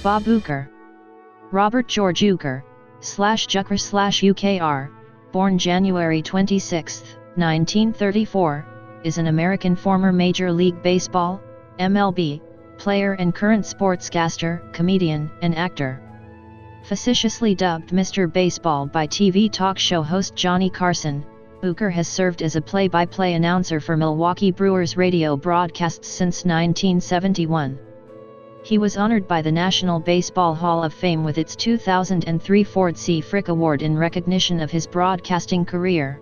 Bob Uecker. Robert George Uecker, /~UEcker/UKR, born January 26, 1934, is an American former Major League Baseball, MLB, player and current sportscaster, comedian, and actor. Facetiously dubbed Mr. Baseball by TV talk show host Johnny Carson, Uecker has served as a play-by-play announcer for Milwaukee Brewers radio broadcasts since 1971. He was honored by the National Baseball Hall of Fame with its 2003 Ford C. Frick Award in recognition of his broadcasting career.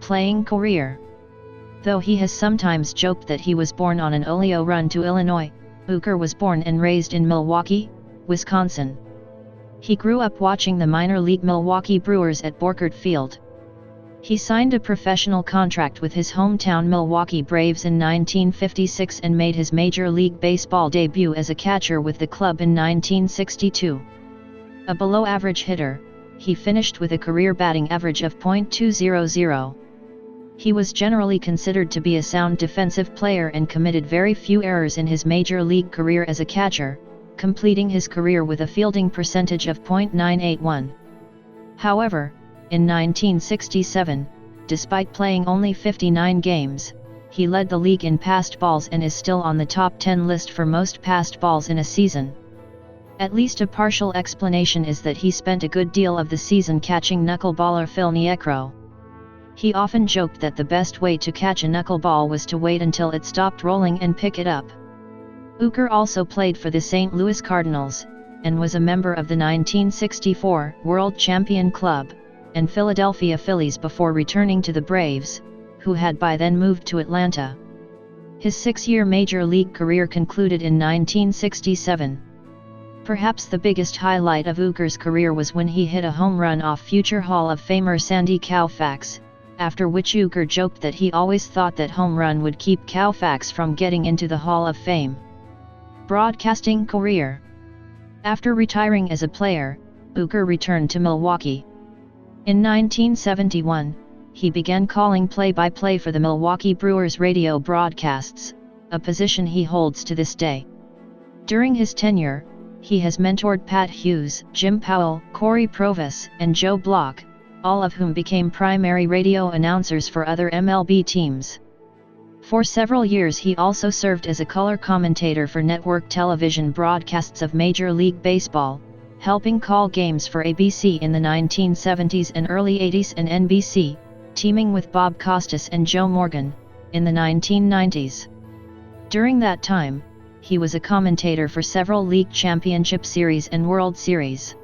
Playing career. Though he has sometimes joked that he was born on an Oleo run to Illinois, Uecker was born and raised in Milwaukee, Wisconsin. He grew up watching the minor league Milwaukee Brewers at Borchert Field. He signed a professional contract with his hometown Milwaukee Braves in 1956 and made his Major League Baseball debut as a catcher with the club in 1962. A below-average hitter, he finished with a career batting average of .200. He was generally considered to be a sound defensive player and committed very few errors in his Major League career as a catcher, completing his career with a fielding percentage of .981. However, in 1967, despite playing only 59 games, he led the league in passed balls and is still on the top 10 list for most passed balls in a season. At least a partial explanation is that he spent a good deal of the season catching knuckleballer Phil Niekro. He often joked that the best way to catch a knuckleball was to wait until it stopped rolling and pick it up. Uecker also played for the St. Louis Cardinals, and was a member of the 1964 World Champion Club and Philadelphia Phillies before returning to the Braves, who had by then moved to Atlanta. His 6-year Major League career concluded in 1967. Perhaps the biggest highlight of Uecker's career was when he hit a home run off future Hall of Famer Sandy Koufax, after which Uecker joked that he always thought that home run would keep Koufax from getting into the Hall of Fame. Broadcasting career. After retiring as a player, Uecker returned to Milwaukee. In 1971, he began calling play-by-play for the Milwaukee Brewers radio broadcasts, a position he holds to this day. During his tenure, he has mentored Pat Hughes, Jim Powell, Corey Provis, and Joe Block, all of whom became primary radio announcers for other MLB teams. For several years he also served as a color commentator for network television broadcasts of Major League Baseball, helping call games for ABC in the 1970s and early 80s and NBC, teaming with Bob Costas and Joe Morgan, in the 1990s. During that time, he was a commentator for several league championship series and World Series.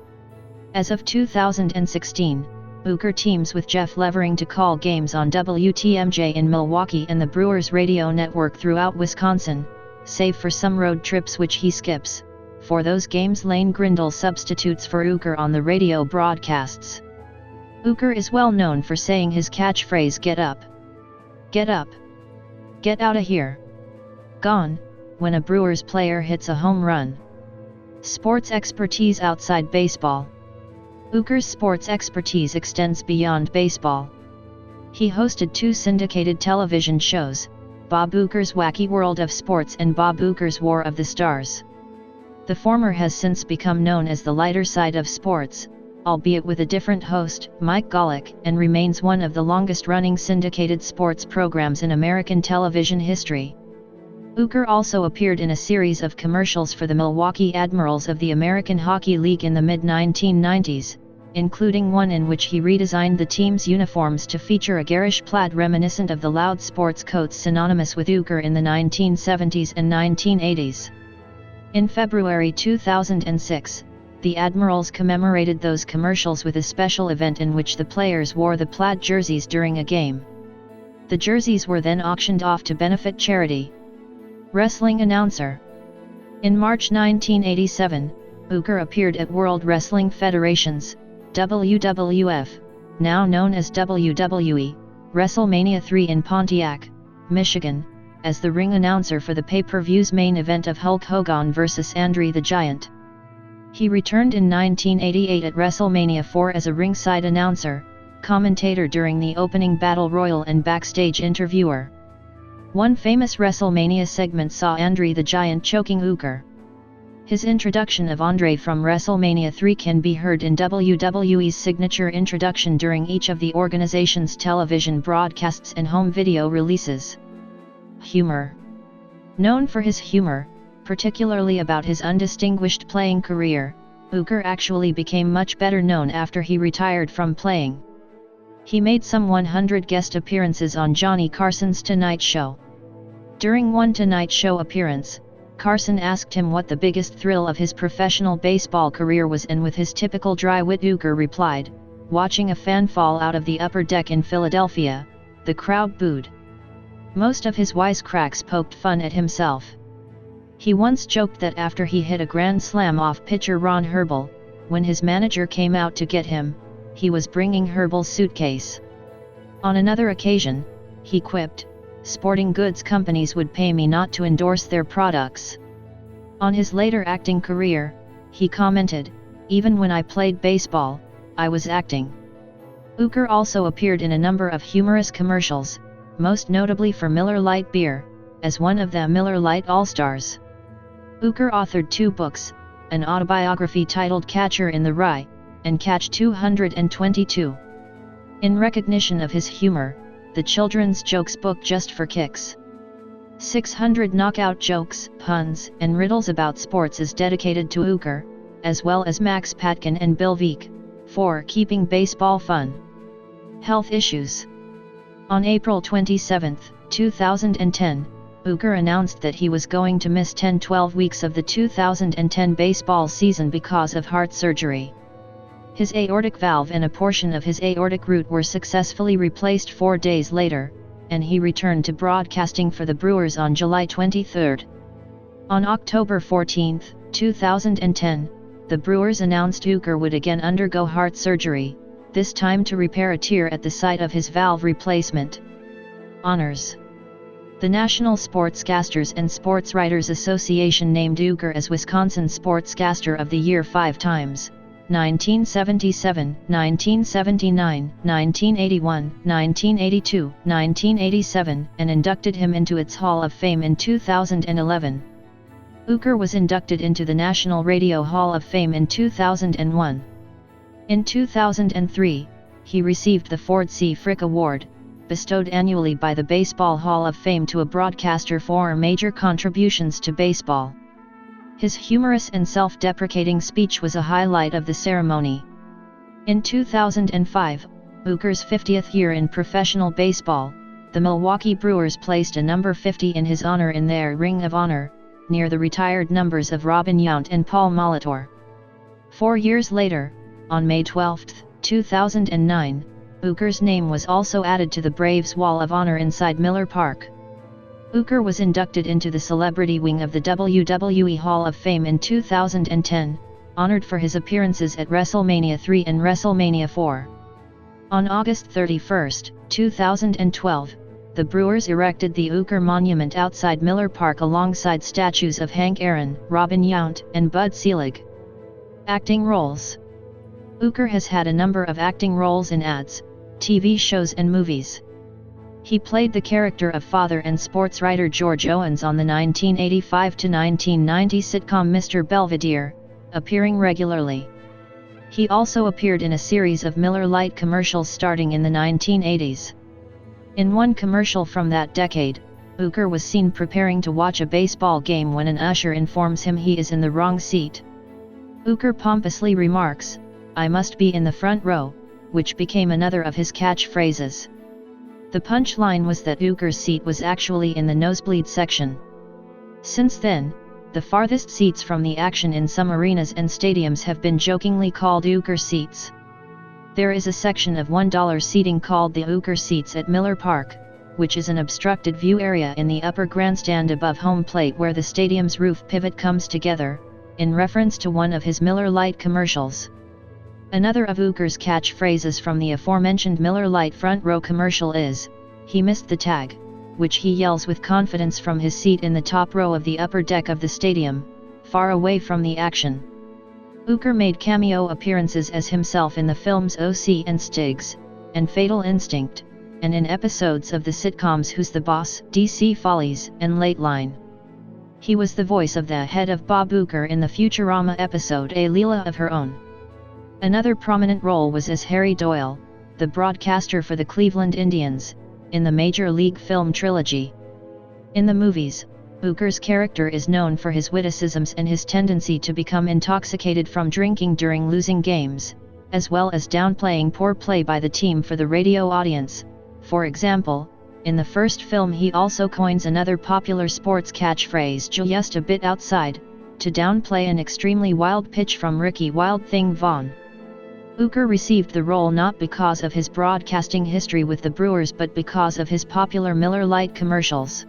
As of 2016, Uecker teams with Jeff Levering to call games on WTMJ in Milwaukee and the Brewers radio network throughout Wisconsin, save for some road trips which he skips. For those games Lane Grindle substitutes for Uecker on the radio broadcasts. Uecker is well known for saying his catchphrase "Get up! Get up! Get outta here! Gone!" when a Brewers player hits a home run. Sports expertise outside baseball. Uecker's sports expertise extends beyond baseball. He hosted 2 syndicated television shows, Bob Uecker's Wacky World of Sports and Bob Uecker's War of the Stars. The former has since become known as The Lighter Side of Sports, albeit with a different host, Mike Golick, and remains one of the longest-running syndicated sports programs in American television history. Uecker also appeared in a series of commercials for the Milwaukee Admirals of the American Hockey League in the mid-1990s, including one in which he redesigned the team's uniforms to feature a garish plaid reminiscent of the loud sports coats synonymous with Uecker in the 1970s and 1980s. In February 2006, the Admirals commemorated those commercials with a special event in which the players wore the plaid jerseys during a game. The jerseys were then auctioned off to benefit charity. Wrestling announcer. In March 1987, Uecker appeared at World Wrestling Federation's WWF, now known as WWE, WrestleMania 3 in Pontiac, Michigan, as the ring announcer for the pay-per-view's main event of Hulk Hogan vs. Andre the Giant. He returned in 1988 at WrestleMania 4 as a ringside announcer, commentator during the opening battle royal and backstage interviewer. One famous WrestleMania segment saw Andre the Giant choking Uecker. His introduction of Andre from WrestleMania 3 can be heard in WWE's signature introduction during each of the organization's television broadcasts and home video releases. Humor. Known for his humor, particularly about his undistinguished playing career, Uecker actually became much better known after he retired from playing. He made some 100 guest appearances on Johnny Carson's Tonight Show. During one Tonight Show appearance, Carson asked him what the biggest thrill of his professional baseball career was, and with his typical dry wit Uecker replied, "Watching a fan fall out of the upper deck in Philadelphia." The crowd booed. Most of his wisecracks poked fun at himself. He once joked that after he hit a grand slam off pitcher Ron Herbal, when his manager came out to get him, he was bringing Herbal's suitcase. On another occasion, he quipped, "Sporting goods companies would pay me not to endorse their products." On his later acting career, he commented, "Even when I played baseball, I was acting." Uecker also appeared in a number of humorous commercials, most notably for Miller Lite Beer, as one of the Miller Lite All-Stars. Uecker authored 2 books, an autobiography titled Catcher in the Rye, and Catch 222. In recognition of his humor, the children's jokes book Just for Kicks, 600 knockout jokes, puns, and riddles about sports is dedicated to Uecker, as well as Max Patkin and Bill Veeck, for keeping baseball fun. Health issues. On April 27, 2010, Uecker announced that he was going to miss 10-12 weeks of the 2010 baseball season because of heart surgery. His aortic valve and a portion of his aortic root were successfully replaced 4 days later, and he returned to broadcasting for the Brewers on July 23. On October 14, 2010, the Brewers announced Uecker would again undergo heart surgery, this time to repair a tear at the site of his valve replacement. Honors. The National Sportscasters and Sports Writers Association named Uecker as Wisconsin Sportscaster of the Year 5 times. 1977, 1979, 1981, 1982, 1987, and inducted him into its Hall of Fame in 2011. Uecker was inducted into the National Radio Hall of Fame in 2001. In 2003, he received the Ford C. Frick Award, bestowed annually by the Baseball Hall of Fame to a broadcaster for major contributions to baseball. His humorous and self-deprecating speech was a highlight of the ceremony. In 2005, Uecker's 50th year in professional baseball, the Milwaukee Brewers placed a number 50 in his honor in their Ring of Honor, near the retired numbers of Robin Yount and Paul Molitor. 4 years later, on May 12, 2009, Uecker's name was also added to the Braves' Wall of Honor inside Miller Park. Uecker was inducted into the celebrity wing of the WWE Hall of Fame in 2010, honored for his appearances at WrestleMania 3 and WrestleMania 4. On August 31, 2012, the Brewers erected the Uecker Monument outside Miller Park alongside statues of Hank Aaron, Robin Yount, and Bud Selig. Acting roles. Uecker has had a number of acting roles in ads, TV shows and movies. He played the character of father and sports writer George Owens on the 1985-1990 sitcom Mr. Belvedere, appearing regularly. He also appeared in a series of Miller Lite commercials starting in the 1980s. In one commercial from that decade, Uecker was seen preparing to watch a baseball game when an usher informs him he is in the wrong seat. Uecker pompously remarks, "I must be in the front row," which became another of his catchphrases. The punchline was that Uecker's seat was actually in the nosebleed section. Since then, the farthest seats from the action in some arenas and stadiums have been jokingly called Uecker seats. There is a section of $1 seating called the Uecker seats at Miller Park, which is an obstructed view area in the upper grandstand above home plate where the stadium's roof pivot comes together, in reference to one of his Miller Lite commercials. Another of Uecker's catchphrases from the aforementioned Miller Lite front row commercial is, "He missed the tag," which he yells with confidence from his seat in the top row of the upper deck of the stadium, far away from the action. Uecker made cameo appearances as himself in the films O.C. and Stigs, and Fatal Instinct, and in episodes of the sitcoms Who's the Boss, DC Follies, and Late Line. He was the voice of the head of Bob Uecker in the Futurama episode A Leela of Her Own. Another prominent role was as Harry Doyle, the broadcaster for the Cleveland Indians, in the Major League film trilogy. In the movies, Uecker's character is known for his witticisms and his tendency to become intoxicated from drinking during losing games, as well as downplaying poor play by the team for the radio audience. For example, in the first film he also coins another popular sports catchphrase "just a bit outside," to downplay an extremely wild pitch from Ricky "Wild Thing" Vaughn. Uecker received the role not because of his broadcasting history with the Brewers but because of his popular Miller Lite commercials.